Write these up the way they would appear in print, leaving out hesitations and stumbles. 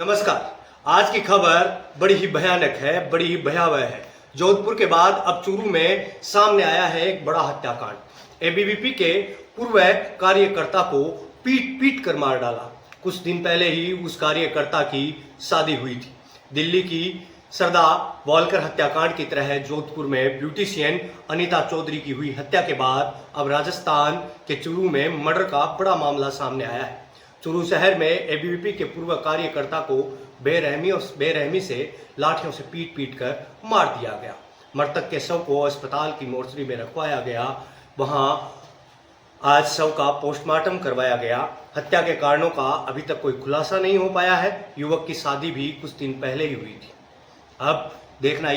नमस्कार। आज की खबर बड़ी ही भयानक है, बड़ी ही भयावह है। जोधपुर के बाद अब चूरू में सामने आया है एक बड़ा हत्याकांड। एबीवीपी के पूर्व कार्यकर्ता को पीट पीट कर मार डाला। कुछ दिन पहले ही उस कार्यकर्ता की शादी हुई थी। दिल्ली की सरदार वॉलकर हत्याकांड की तरह जोधपुर में ब्यूटिशियन अनीता चौधरी की हुई हत्या के बाद अब राजस्थान के चूरू में मर्डर का बड़ा मामला सामने आया है। चूरू शहर में एबीवीपी के पूर्व कार्यकर्ता को बेरहमी से लाठियों से पीट पीट कर मार दिया गया। मृतक के शव को अस्पताल की मोर्चरी में रखवाया गया। वहां आज शव का पोस्टमार्टम करवाया गया। हत्या के कारणों का अभी तक कोई खुलासा नहीं हो पाया है। युवक की शादी भी कुछ दिन पहले ही हुई थी। अब देखना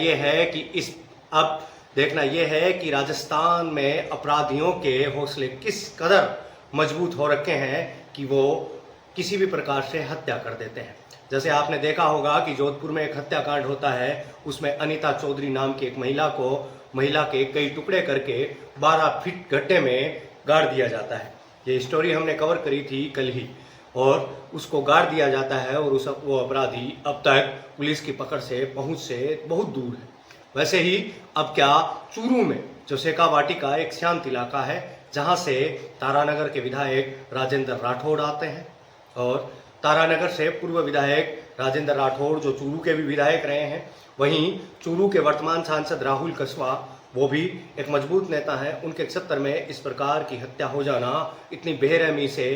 यह है कि राजस्थान में अपराधियों के हौसले किस कदर मजबूत हो रखे हैं कि वो किसी भी प्रकार से हत्या कर देते हैं। जैसे आपने देखा होगा कि जोधपुर में एक हत्याकांड होता है, उसमें अनीता चौधरी नाम की एक महिला के कई टुकड़े करके 12 फीट गड्ढे में गाड़ दिया जाता है। ये स्टोरी हमने कवर करी थी कल ही, और उसको गाड़ दिया जाता है और वो अपराधी अब तक पुलिस की पकड़ से पहुंच से बहुत दूर है। वैसे ही अब क्या चूरू में जो शेखावाटी का एक शांत इलाका है, जहां से तारानगर के विधायक राजेंद्र राठौड़ आते हैं, और तारानगर से पूर्व विधायक राजेंद्र राठौड़ जो चूरू के भी विधायक रहे हैं, वहीं चूरू के वर्तमान सांसद राहुल कसवा वो भी एक मजबूत नेता हैं। उनके क्षेत्र में इस प्रकार की हत्या हो जाना, इतनी बेरहमी से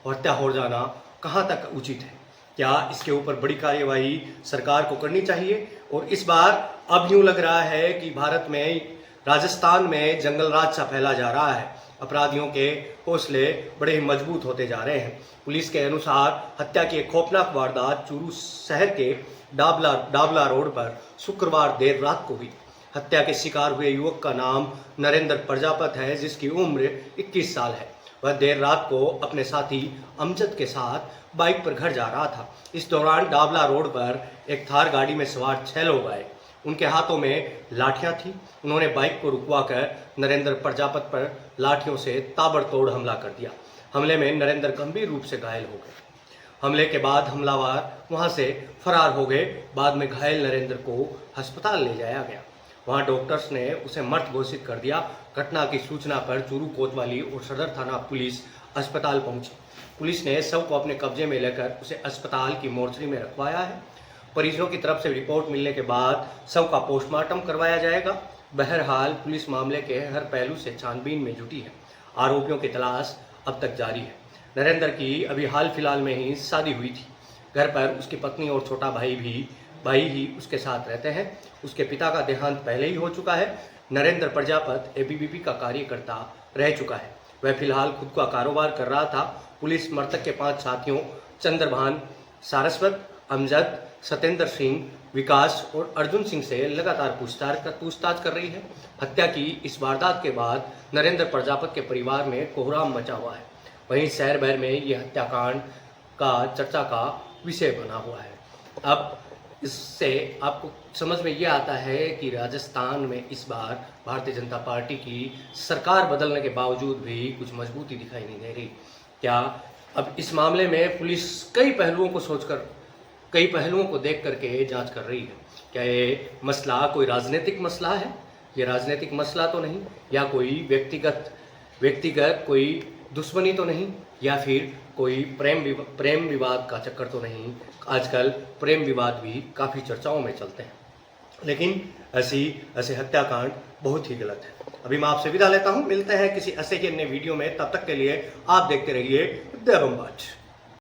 हत्या हो जाना कहाँ तक उचित है? क्या इसके ऊपर बड़ी कार्यवाही सरकार को करनी चाहिए? और इस बार अब यूं लग रहा है कि भारत में, राजस्थान में जंगल राज सा फैला जा रहा है। अपराधियों के हौसले बड़े ही मजबूत होते जा रहे हैं। पुलिस के अनुसार हत्या की एक खौफनाक वारदात चूरू शहर के डाबला रोड पर शुक्रवार देर रात को हुई। हत्या के शिकार हुए युवक का नाम नरेंद्र प्रजापत है, जिसकी उम्र 21 साल है। वह देर रात को अपने साथी अमजद के साथ बाइक पर घर जा रहा था। इस दौरान डाबला रोड पर एक थार गाड़ी में सवार 6 लोग आए। उनके हाथों में लाठियां थी। उन्होंने बाइक को रुकवाकर नरेंद्र प्रजापत पर लाठियों से ताबड़तोड़ हमला कर दिया। हमले में नरेंद्र गंभीर रूप से घायल हो गए। हमले के बाद हमलावर वहां से फरार हो गए। बाद में घायल नरेंद्र को अस्पताल ले जाया गया। वहां डॉक्टर्स ने उसे मृत घोषित कर दिया। घटना की सूचना पर चूरू कोतवाली और सदर थाना पुलिस अस्पताल पहुंची। पुलिस ने शव को अपने कब्जे में लेकर उसे अस्पताल की मोर्चरी में रखवाया है। परिजनों की तरफ से रिपोर्ट मिलने के बाद शव का पोस्टमार्टम करवाया जाएगा। बहरहाल पुलिस मामले के हर पहलू से छानबीन में जुटी है। आरोपियों की तलाश अब तक जारी है। नरेंद्र की अभी हाल फिलहाल में ही शादी हुई थी। घर पर उसकी पत्नी और छोटा भाई ही उसके साथ रहते हैं। उसके पिता का देहांत पहले ही हो चुका है। नरेंद्र प्रजापत एबीवीपी का कार्यकर्ता रह चुका है। वह फिलहाल खुद का कारोबार कर रहा था। पुलिस मृतक के 5 साथियों चंद्रभान, सारस्वत, अमजद, सत्येंद्र सिंह, विकास और अर्जुन सिंह से लगातार पूछताछ कर रही है। हत्या की इस वारदात के बाद नरेंद्र प्रजापत के परिवार में कोहराम मचा हुआ है। वहीं शहर भर में ये हत्याकांड का चर्चा का विषय बना हुआ है। अब इससे आपको समझ में ये आता है कि राजस्थान में इस बार भारतीय जनता पार्टी की सरकार बदलने के बावजूद भी कुछ मजबूती दिखाई नहीं दे रही। क्या अब इस मामले में पुलिस कई पहलुओं को देख करके जांच कर रही है? क्या ये मसला कोई राजनीतिक मसला है? ये राजनीतिक मसला तो नहीं, या कोई व्यक्तिगत कोई दुश्मनी तो नहीं, या फिर कोई प्रेम विवाद का चक्कर तो नहीं? आजकल प्रेम विवाद भी काफ़ी चर्चाओं में चलते हैं, लेकिन ऐसे हत्याकांड बहुत ही गलत है। अभी मैं आपसे विदा लेता हूं। मिलते हैं किसी ऐसे ही अन्य वीडियो में। तब तक के लिए आप देखते रहिए देवम बात।